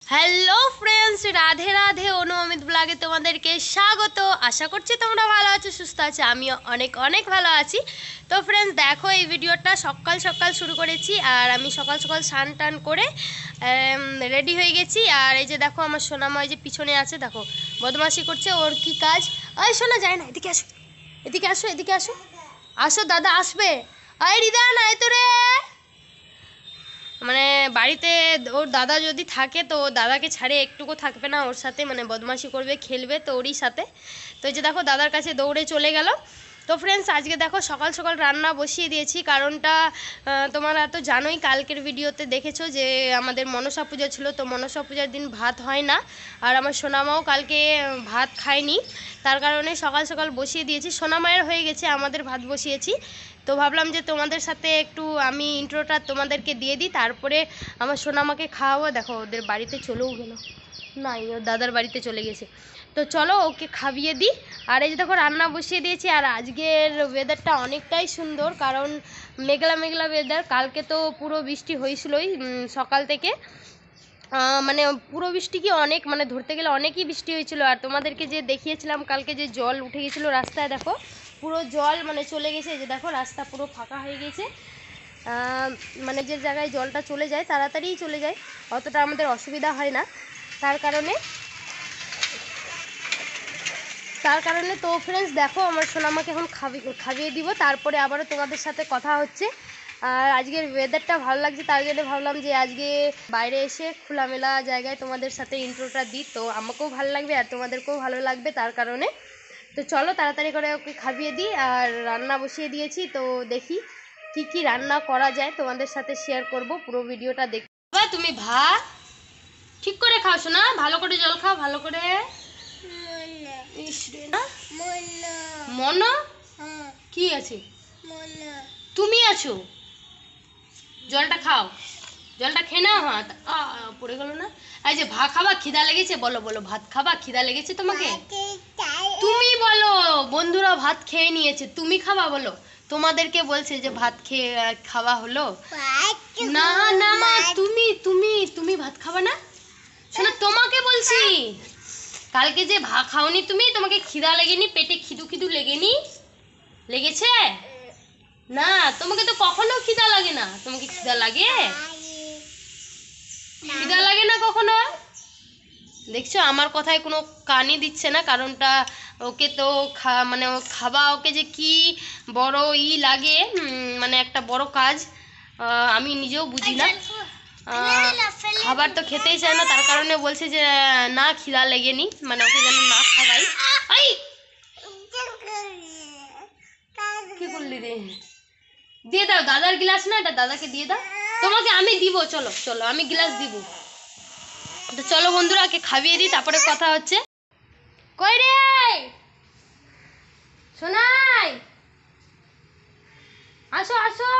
Hello friends, Radhe Radhe. Anu Amit ব্লগে তোমাদেরকে স্বাগত। আশা করছি তোমরা ভালো আছো, সুস্থ আছো। আমিও অনেক অনেক ভালো আছি। তো ফ্রেন্ডস দেখো, এই ভিডিওটা সকাল সকাল শুরু করেছি আর আমি সকাল সকাল স্নান টান করে রেডি হয়ে গেছি। আর এই যে দেখো আমার সোনামা যে পিছনে আছে, দেখো বদমাশি করছে। ওর কি কাজ? ওই শোনা যায় না, এদিকে আসো, এদিকে আসো, এদিকে আসো, আসো, দাদা আসবে। আয় রিদা, নাই তো রে। মানে বাড়িতে ওর দাদা যদি থাকে তো দাদাকে ছাড়ে একটুকু থাকবে না ওর সাথে, মানে বদমাশি করবে, খেলবে তো ওরই সাথে। তো এই যে দেখো দাদার কাছে দৌড়ে চলে গেল। তো ফ্রেন্ডস আজকে দেখো সকাল সকাল রান্না বসিয়ে দিয়েছি, কারণটা তোমরা তো জানোই, কালকের ভিডিওতে দেখেছো যে আমাদের মনসা পূজা ছিল। তো মনসা পূজার দিন ভাত হয় না, আর আমার সোনামাও কালকে ভাত খায়নি, তার কারণে সকাল সকাল বসিয়ে দিয়েছি। সোনামায়ের হয়ে গেছে, আমাদের ভাত বসিয়েছি। তো ভাবলাম যে তোমাদের সাথে একটু আমি ইন্ট্রোটা তোমাদেরকে দিয়ে দিই, তারপরে আমার সোনামাকে খাওয়াবো। দেখো ওদের বাড়িতে চলেও গেল, নাই ওর দাদার বাড়িতে চলে গেছে। তো চলো ওকে খাইয়ে দিই। আর এই যে দেখো রান্না বসিয়ে দিয়েছি। আর আজকের ওয়েদারটা অনেকটাই সুন্দর, কারণ মেঘলা মেঘলা ওয়েদার। কালকে তো পুরো বৃষ্টি হয়েছিলই সকাল থেকে, মানে পুরো বৃষ্টি কি অনেক, মানে ধরতে গেলে অনেকই বৃষ্টি হয়েছিল। আর তোমাদেরকে যে দেখিয়েছিলাম কালকে যে জল উঠে গেছিলো রাস্তায়, দেখো পুরো জল মানে চলে গেছে। এই যে দেখো রাস্তা পুরো ফাঁকা হয়ে গেছে। মানে যে জায়গায় জলটা চলে যায় তাড়াতাড়িই চলে যায়, অতটা আমাদের অসুবিধা হয় না। তার কারণে তো ফ্রেন্ডস দেখো আমার সোনামাকে এখন খাইয়ে দিব, তারপরে আবারও তোমাদের সাথে কথা হচ্ছে। আর আজকের ওয়েদারটা ভালো লাগছে, তার জন্য ভাবলাম যে আজকে বাইরে এসে খোলামেলা জায়গায় তোমাদের সাথে ইন্ট্রোটা দিই, তো আমাকেও ভালো লাগবে আর তোমাদেরকেও ভালো লাগবে, তার কারণে। তো চলো তাড়াতাড়ি করে ওকে খাইয়ে দিই। আর রান্না বসিয়ে দিয়েছি, তো দেখি কি কি রান্না করা যায় তোমাদের সাথে শেয়ার করব, পুরো ভিডিওটা দেখবে। তুমি ভাত ঠিক করে খাও শোনা, ভালো করে জল খাও, ভালো করে। মনো কি আছে? তুমি আছো, জলটা খাও, জলটা খেয়ে নাও। হাত পড়ে গেল না। এই যে ভাত খাবা, খিদা লেগেছে, বলো বলো, ভাত খাবা, খিদা লেগেছে তোমাকে? তুমি বলো, বন্ধুরা ভাত খেয়ে নিয়েছে, তুমি খাবা বলো। তোমাদেরকে বলছে যে ভাত খেয়ে খাওয়া হলো না। না তুমি তুমি তুমি ভাত খাবা না, শোনো তোমাকে বলছি। কালকে যে ভাত খাওনি তুমি, তোমাকে খিদা লেগেনি, পেটে খিদু খিদু লেগেনি? লেগেছে না? তোমাকে তো কখনো খিদা লাগে না, তোমাকে খিদা লাগে? খিদা লাগে না কখনো? দেখছো আমার কথায় কোনো কানই দিচ্ছে না, কারণটা ওকে তো মানে খাওয়া ওকে যে কি বড় লাগে, মানে একটা বড় কাজ, আমি নিজেও বুঝি না। খাবার তো খেতেই চায় না, তার কারণে বলছে যে না খিদা লেগেনি, মানে ওকে যেন না খাওয়াই। কি করলি রে? দিয়ে দাও, দাদার গ্লাস না এটা, দাদাকে দিয়ে দাও। তোমাকে আমি দিব, চলো চলো আমি গ্লাস দিব। তো চলো বন্ধুরা ওকে খাইয়ে দিই, তারপরে কথা হচ্ছে। কই রে শোনাই, আসো আসো।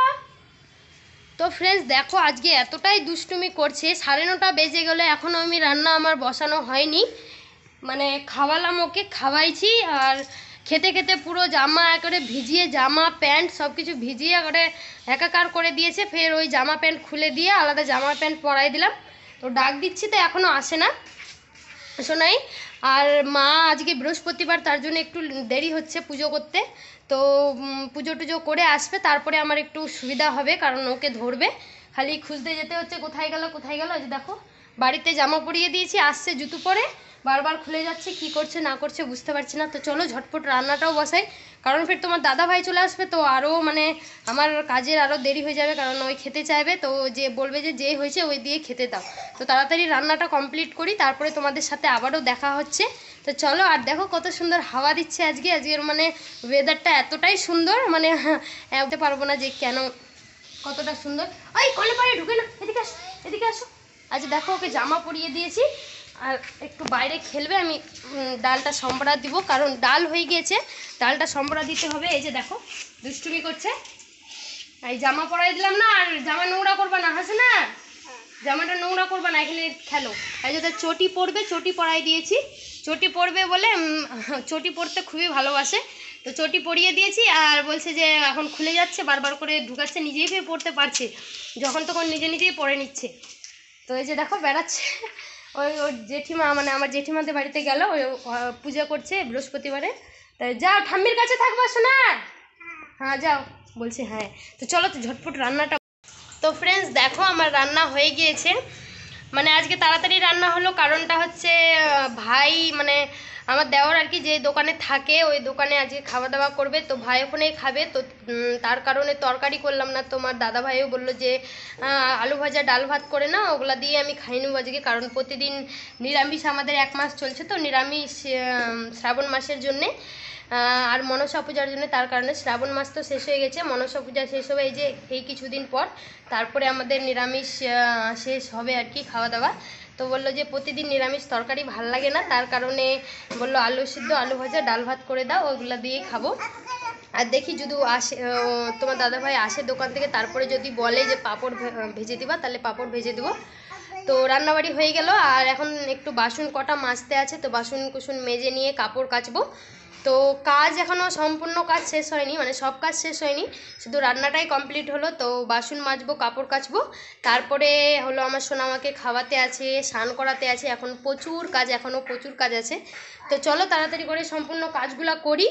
তো ফ্রেন্ডস দেখো আজকে এতটাই দুষ্টুমি করছে, 9:30 বেজে গেলে এখনও আমি রান্না আমার বসানো হয়নি। মানে খাওয়ালাম ওকে, খাওয়াইছি, আর খেতে খেতে পুরো জামা একেবারে ভিজিয়ে, জামা প্যান্ট সব কিছু ভিজিয়ে একেবারে একাকার করে দিয়েছে। ফের ওই জামা প্যান্ট খুলে দিয়ে আলাদা জামা প্যান্ট পরাই দিলাম। তো ডাক দিচ্ছি তো এখনও আসে না শোনাই। আর মা আজকে বৃহস্পতিবার, তার জন্য একটু দেরি হচ্ছে পুজো করতে। তো পুজো টুজো করে আসবে, তারপরে আমার একটু সুবিধা হবে, কারণ ওকে ধরবে, খালি খুঁজতে যেতে হচ্ছে কোথায় গেল কোথায় গেল। যে দেখো বাড়িতে জামা পরিয়ে দিয়েছি, আসছে জুতো পরে, বারবার খুলে যাচ্ছে, কি করছে না করছে বুঝতে পারছি না। তো চলো ঝটপট রান্নাটাও বসাই, কারণ ফের তোমার দাদা ভাই চলে আসবে, তো আরও মানে আমার কাজের আরও দেরি হয়ে যাবে, কারণ ওই খেতে চাইবে, তো যে বলবে যে হয়েছে ওই দিয়ে খেতে দাও। তো তাড়াতাড়ি রান্নাটা কমপ্লিট করি, তারপরে তোমাদের সাথে আবারও দেখা হচ্ছে। তো চলো। আর দেখো কত সুন্দর হাওয়া দিচ্ছে আজকের মানে ওয়েদারটা এতটাই সুন্দর, মানে বলতে পারবো না যে কেন কতটা সুন্দর। ওই কলে পাড়ে ঢুকে না, এদিকে আসো, এদিকে আসো। আজ দেখো ওকে জামা পরিয়ে দিয়েছি, আর একটু বাইরে খেলবে। আমি ডালটা সম্বরা দিব, কারণ ডাল হয়ে গিয়েছে, ডালটা সম্বরা দিতে হবে। এই যে দেখো দুষ্টুমি করছে, এই জামা পরাই দিলাম না, আর জামা নোংরা করবা না, হাসে না, জামাটা নোংরা করবা না, এখানে খেলো। এই যে চটি পরবে, চটি পরাই দিয়েছি, চটি পরবে বলে, চটি পরতে খুবই ভালোবাসে, তো চটি পরিয়ে দিয়েছি। আর বলছে যে এখন খুলে যাচ্ছে, বারবার করে ঢুকাচ্ছে, নিজেই ফের পড়তে পারছে, যখন তখন নিজে নিজেই পরে নিচ্ছে। তো এই যে দেখো বেড়াচ্ছে, ওর জেঠিমা মানে আমার জেঠিমাদের বাড়িতে গেল, ওই পূজা করছে বৃহস্পতিবারে। তাই যাও, ঠাম্মির কাছে থাকবো শোনা। হ্যাঁ যাও, বলছি হ্যাঁ। তো চলো তো ঝটপট রান্নাটা। তো ফ্রেন্ডস দেখো আমার রান্না হয়ে গিয়েছে। মানে আজকে তাড়াতাড়ি রান্না হলো, কারণটা হচ্ছে ভাই মানে আমার দেওর আর কি যে দোকানে থাকে, ওই দোকানে আজকে খাওয়া দাওয়া করবে। তো ভাই ওখানেই খাবে, তো তার কারণে তরকারি করলাম না। তোমার দাদা ভাইও বললো যে আলু ভাজা ডাল ভাত করে না, ওগুলা দিয়ে আমি খাই নেবো আজকে, কারণ প্রতিদিন নিরামিষ আমাদের 1 মাস চলছে, তো নিরামিষ শ্রাবণ মাসের জন্যে আর মনসা পূজার জন্য। তার কারণে শ্রাবণ মাস তো শেষ হয়ে গেছে, মনসা পূজা শেষ হবে এই যে এই কিছুদিন পর, তারপরে আমাদের নিরামিষ শেষ হবে আর কি খাওয়া দাওয়া। তো বললো যে প্রতিদিন নিরামিষ তরকারি ভাল লাগে না, তার কারণে বললো আলু সিদ্ধ আলু ভাজা ডাল ভাত করে দাও, ওইগুলো দিয়েই খাবো। আর দেখি যদি আসে তোমার দাদাভাই আসে দোকান থেকে, তারপরে যদি বলে যে পাঁপড় ভেজে দিবা, তাহলে পাঁপড় ভেজে দেবো। তো রান্নাবাড়ি হয়ে গেল, আর এখন একটু বাসন কটা মাজতে আছে, তো বাসন কুসুন মেজে নিয়ে কাপড় কাচবো। তো কাজ এখনও সম্পূর্ণ কাজ শেষ হয়নি, মানে সব কাজ শেষ হয়নি, শুধু রান্নাটাই কমপ্লিট হলো। তো বাসন মাজবো, কাপড় কাচবো, তারপরে হলো আমার সোনামাকে খাওয়াতে আছে, স্নান করাতে আছে, এখন প্রচুর কাজ, এখনও প্রচুর কাজ আছে। তো চলো তাড়াতাড়ি করে সম্পূর্ণ কাজগুলো করি।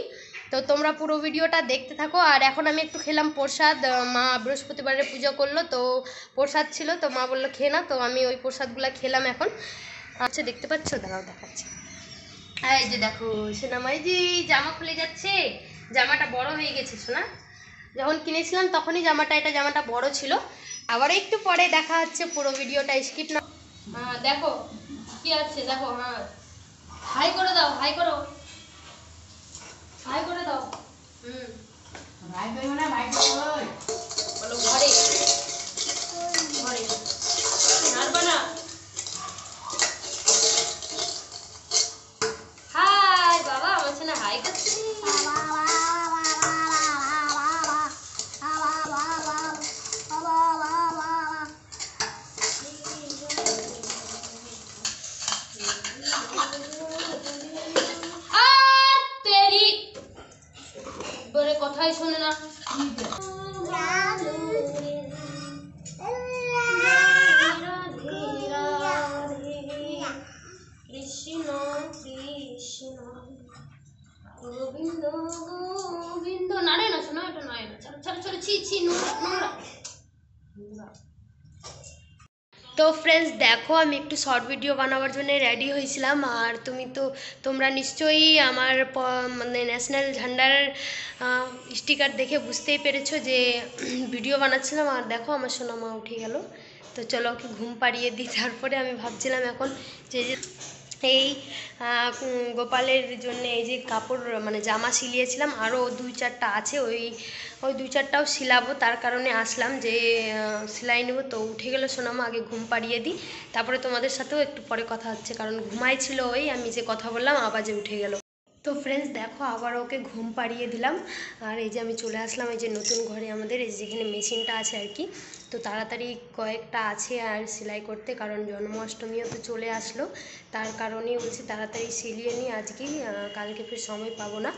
তো তোমরা পুরো ভিডিওটা দেখতে থাকো। আর এখন আমি একটু খেলাম প্রসাদ, মা বৃহস্পতিবারের পুজো করলো, তো প্রসাদ ছিল, তো মা বললো খেয়ে না, তো আমি ওই প্রসাদগুলো খেলাম এখন। আচ্ছা দেখতে পাচ্ছ, দাঁড়াও দেখাচ্ছি। এই যে দেখো সোনামাই জি জামা খুলে যাচ্ছে, জামাটা বড় হয়ে গেছে সোনা, যখন কিনেছিলাম তখনই এটা জামাটা বড় ছিল। আবার একটু পরে দেখা হচ্ছে, পুরো ভিডিওটা স্কিপ না। হ্যাঁ দেখো কি আছে, দেখো হ্যাঁ হাই করে দাও, হাই করো, হাই করে দাও। ভাই করো না, ভাই বলো ঘরে ঘরে নাড়বা না। হাই বাবা, আমার ছেলে হাই করছে। বলে কথাই শোনে না। কৃষ্ণ কৃষ্ণ গোবিন্দ গোবিন্দ। নাড়ে না শোনা, এটা নয় না, চলো চলো চলো, ছি ছি নোংরা নোংরা। তো ফ্রেন্ডস দেখো আমি একটু শর্ট ভিডিও বানাবার জন্য রেডি হয়েছিলাম, আর তোমরা নিশ্চয়ই আমার মানে ন্যাশনাল ঝান্ডার স্টিকার দেখে বুঝতেই পেরেছো যে ভিডিও বানাচ্ছিলাম। আর দেখো আমার সোনামা উঠে গেল, তো চলো ওকে ঘুম পাড়িয়ে দিই। তারপরে আমি ভাবছিলাম এখন যে এই গোপালের জন্য এই যে কাপড় মানে জামা সিলিয়েছিলাম, আরও 2-4টা আছে, ওই 2-4টাও সিলাবো, তার কারণে আসলাম যে সেলাই নেবো। তো উঠে গেল সোনামা, আগে ঘুম পাড়িয়ে দিই, তারপরে তোমাদের সাথেও একটু পরে কথা হচ্ছে, কারণ ঘুমাইছিল ওই আমি যে কথা বললাম আওয়াজে উঠে গেল। তো ফ্রেন্ডস দেখো আবার ওকে ঘুম পাড়িয়ে দিলাম, আর এই যে আমি চলে আসলাম এই যে নতুন ঘরে আমাদের, এই যেখানে মেশিনটা আছে আর কি। তো তাড়াতাড়ি কয়েকটা আছে আর সেলাই করতে, কারণ জন্মাষ্টমীও তো চলে আসলো, তার কারণেই বলছি তাড়াতাড়ি সিলিয়ে নিই আজকেই, কালকে ফের সময় পাবো না।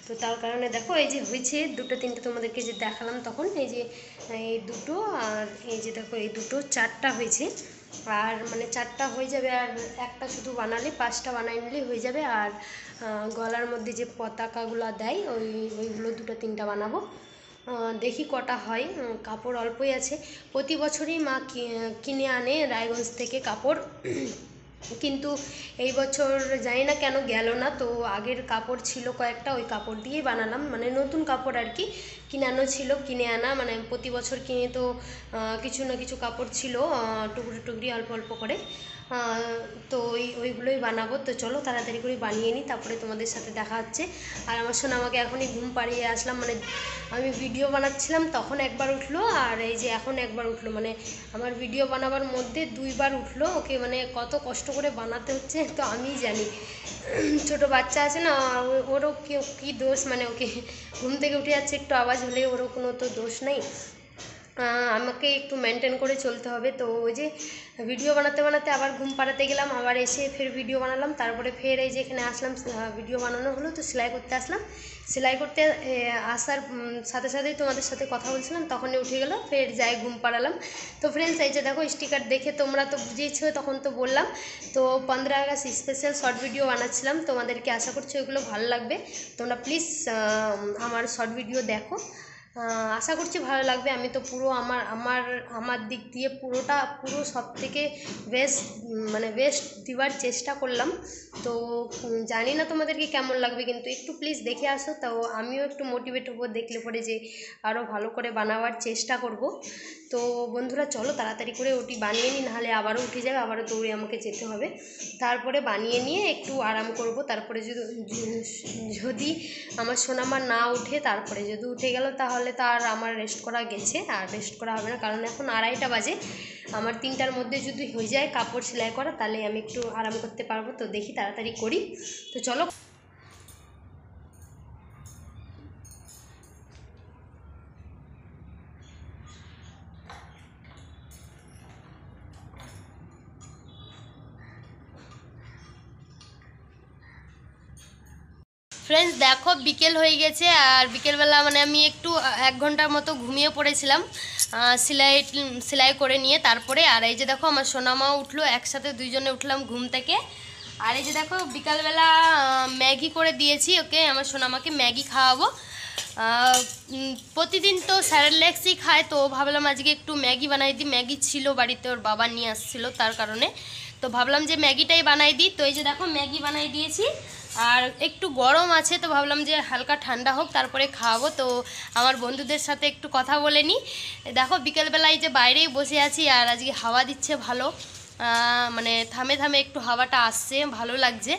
তো তার কারণে দেখো এই যে হয়েছে 2-3টে তোমাদেরকে যে দেখালাম তখন, এই যে এই 2টো, আর এই যে দেখো এই 2টো 4টা হয়েছে। আর মানে 4টা হয়ে যাবে, আর একটা শুধু বানালে 5টা বানাই নিলেই হয়ে যাবে। আর গলার মধ্যে যে পতাকাগুলো দেয় ওইগুলো 2-3টা বানাবো, দেখি কটা হয়। কাপড় অল্পই আছে, প্রতি বছরই মা কিনে আনে রায়গঞ্জ থেকে কাপড়, কিন্তু এই বছর জানি না কেন গেল না। তো আগের কাপড় ছিল কয়েকটা, ওই কাপড় দিয়েই বানালাম, মানে নতুন কাপড় আর কি, কিনানো ছিল, কিনে আনা, মানে প্রতি বছর কিনে তো কিছু না কিছু কাপড় ছিল টুকরি টুকরি অল্প অল্প করে, তো ওইগুলোই বানাবো। তো চলো তাড়াতাড়ি করে বানিয়ে নিই, তারপরে তোমাদের সাথে দেখা হচ্ছে। আর আমার সোনা আমাকে এখনই ঘুম পাড়িয়ে আসলাম, মানে আমি ভিডিও বানাচ্ছিলাম তখন একবার উঠলো, আর এই যে এখন একবার উঠলো, মানে আমার ভিডিও বানাবার মধ্যে 2বার উঠলো। ওকে মানে কত কষ্ট করে বানাতে হচ্ছে তো আমিই জানি, ছোটো বাচ্চা আছে না, ওরও কী দোষ, মানে ওকে ঘুম থেকে উঠে যাচ্ছে একটু আওয়াজ হলে ওরও কোনো তো দোষ নেই। আমাকে একটু মেনটেন করে চলতে হবে। তো ওই যে ভিডিও বানাতে বানাতে আবার ঘুম পাড়াতে গেলাম, আবার এসে ফের ভিডিও বানালাম, তারপরে ফের এই যে এখানে আসলাম, ভিডিও বানানো হলো, তো সেলাই করতে আসলাম। সেলাই করতে আসার সাথে সাথেই তোমাদের সাথে কথা বলছিলাম, তখনই উঠে গেল, ফের যাই ঘুম পাড়ালাম। তো ফ্রেন্ডস এই যে দেখো স্টিকার দেখে তোমরা তো বুঝেইছো, তখন তো বললাম। তো 15 আগস্ট স্পেশাল শর্ট ভিডিও বানাচ্ছিলাম তোমাদেরকে, আশা করছি ওইগুলো ভালো লাগবে। তোমরা প্লিজ আমার শর্ট ভিডিও দেখো, আশা করছি ভালো লাগবে। আমি তো পুরো আমার দিক দিয়ে পুরো সব থেকে বেস্ট মানে বেস্ট দেওয়ার চেষ্টা করলাম। তো জানি না তোমাদেরকে কেমন লাগবে, কিন্তু একটু প্লিজ দেখে আসো, তো আমিও একটু মোটিভেট হবো দেখলে পরে, যে আরও ভালো করে বানাবার চেষ্টা করব। তো বন্ধুরা চলো তাড়াতাড়ি করে ওটি বানিয়ে নিই, নাহলে আবারও উঠে যাবে, আবারও দৌড়ে আমাকে যেতে হবে। তারপরে বানিয়ে নিয়ে একটু আরাম করব, তারপরে যদি আমার সোনামা না উঠে, তারপরে যদি উঠে গেল তাহলে তো আর আমার রেস্ট করা গেছে, আর রেস্ট করা হবে না, কারণ এখন 2:30 বাজে। আমার 3টার মধ্যে যদি হয়ে যায় কাপড় সেলাই করা, তাহলে আমি একটু আরাম করতে পারবো। তো দেখি তাড়াতাড়ি করি, তো চলো। ফ্রেন্ডস দেখো বিকেল হয়ে গেছে, আর বিকেলবেলা মানে আমি একটু 1 ঘন্টার মতো ঘুমিয়ে পড়েছিলাম সেলাই করে নিয়ে তারপরে। আর এই যে দেখো আমার সোনামাও উঠলো, একসাথে দুইজনে উঠলাম ঘুম থেকে। আর এই যে দেখো বিকালবেলা ম্যাগি করে দিয়েছি ওকে, আমার সোনামাকে ম্যাগি খাওয়াবো। প্রতিদিন তো স্যারেলেক্সই খায়, তো ভাবলাম আজকে একটু ম্যাগি বানাই দিই। ম্যাগি ছিল বাড়িতে, ওর বাবা নিয়ে আসছিলো তার কারণে, তো ভাবলাম যে ম্যাগিটাই বানাই দিই। তো এই যে দেখো ম্যাগি বানাই দিয়েছি, আর একটু গরম আছে, তো ভাবলাম যে হালকা ঠান্ডা হোক তারপরে খাওয়াবো। তো আমার বন্ধুদের সাথে একটু কথা বলে নিই। দেখো বিকেলবেলায় যে বাইরেই বসে আছি, আর আজকে হাওয়া দিচ্ছে ভালো, মানে থামে থামে একটু হাওয়াটা আসছে, ভালো লাগছে।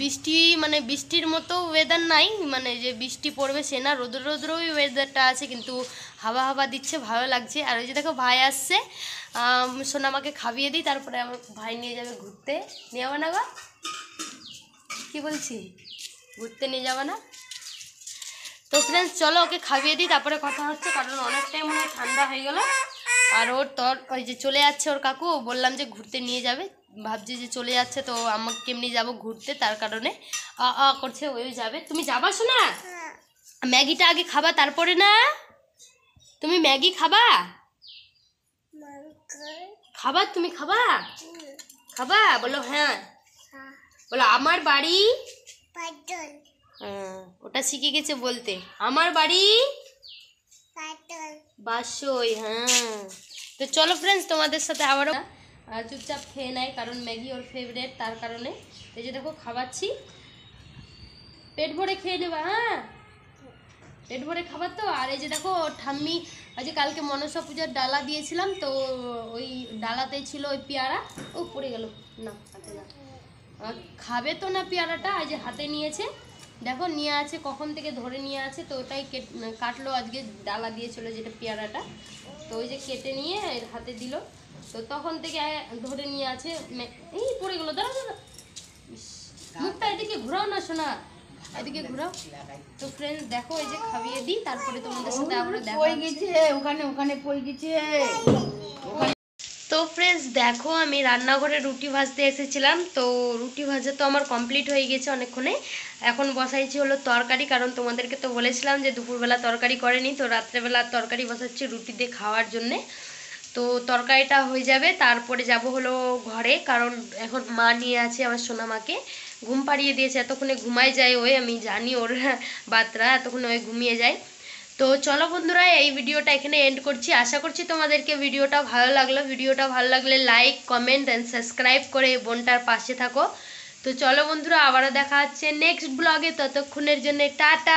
বৃষ্টি মানে বৃষ্টির মতো ওয়েদার নাই, মানে যে বৃষ্টি পড়বে সে না, রোদ্র রোদ্রই ওয়েদারটা আছে, কিন্তু হাওয়া হাওয়া দিচ্ছে, ভালো লাগছে। আর ওই যে দেখো ভাই আসছে, সোনামাকে খাইয়ে দিই, তারপরে আমার ভাই নিয়ে যাবে ঘুরতে। নিয়ে যাবে না গো, কি বলছি, ঘুরতে নিয়ে যাবে না? তো ফ্রেন্ডস চলো ওকে খাইয়ে দিই, তারপরে কথা হচ্ছে, কারণ অনেকটাই মনে হয় ঠান্ডা হয়ে গেল। আর ওই যে চলে যাচ্ছে ওর কাকু, বললাম যে ঘুরতে নিয়ে যাবে, ভাবছি যে চলে যাচ্ছে, তো আমাকে কেমনি যাব ঘুরতে, তার কারণে করছে, ওই যাবে। তুমি যাবা শোনা? ম্যাগিটা আগে খাবা তারপরে না? তুমি ম্যাগি খাবা? খাবা তুমি খাবা? খাবা? বলো হ্যাঁ, বলো আমার বাড়ি, ওটা শিখে গেছে বলতে, আমার বাড়ি বাসই। হ্যাঁ, তো চলো ফ্রেন্ডস তোমাদের সাথে আবারও চুপচাপ খেয়ে নেয়, কারণ ম্যাগি ওর ফেভারিট, তার কারণে। এই যে দেখো খাওয়াচ্ছি, পেট ভরে খেয়ে নেবা, হ্যাঁ পেট ভরে খাবার তো। আর এই যে দেখো ঠাম্মি আজ কালকে মনসা পূজার ডালা দিয়েছিলাম, তো ওই ডালাতেই ছিল ওই পেয়ারা, ও পড়ে গেল না, হাতে না খাবে তো না পেয়ারাটা, আজ হাতে নিয়েছে, দেখো নিয়ে আছে, কখন থেকে ধরে নিয়ে আছে, তো ওটাই কাটলো আজকে, ডালা দিয়েছিল যেটা পেয়ারাটা, তো ওই যে কেটে নিয়ে হাতে দিল, তো তখন থেকে ধরে নিয়ে আছে। এই পড়ে গেলো, দাঁড়া দাঁড়া, মুখটা এদিকে ঘুরাও না শোনা, এদিকে ঘুরাও। তো ফ্রেন্ডস দেখো এই যে খাইয়ে দিই, তারপরে তোমাদের সাথে আবার দেখা হচ্ছে। ওখানে পড়ে গেছে। তো ফ্রেন্ডস দেখো আমি রান্নাঘরে রুটি ভাজতে এসেছিলাম, তো রুটি ভাজা তো আমার কমপ্লিট হয়ে গেছে অনেকক্ষণে। এখন বসাইছি হলো তরকারি, কারণ তোমাদেরকে তো বলেছিলাম যে দুপুরবেলা তরকারি করেনি, তো রাত্রেবেলা তরকারি বসাচ্ছি রুটি দিয়ে খাওয়ার জন্যে। তো তরকারিটা হয়ে যাবে, তারপরে যাব হলো ঘরে, কারণ এখন মা নিয়ে আছে আমার সোনামাকে, ঘুম পাড়িয়ে দিয়েছে, এতক্ষণে ঘুমাই যায় ওই, আমি জানি ওর বাতরা, এতক্ষণে ওই ঘুমিয়ে যায়। তো চলো বন্ধুরা এই ভিডিওটা এখানে এন্ড করছি, আশা করছি তোমাদেরকে ভিডিওটা ভালো লাগলো। ভিডিওটা ভালো লাগলে লাইক কমেন্ট অ্যান্ড সাবস্ক্রাইব করে বোনটার পাশে থাকো। তো চলো বন্ধুরা আবারও দেখা হচ্ছে নেক্সট ব্লগে, ততক্ষণের জন্য টাটা।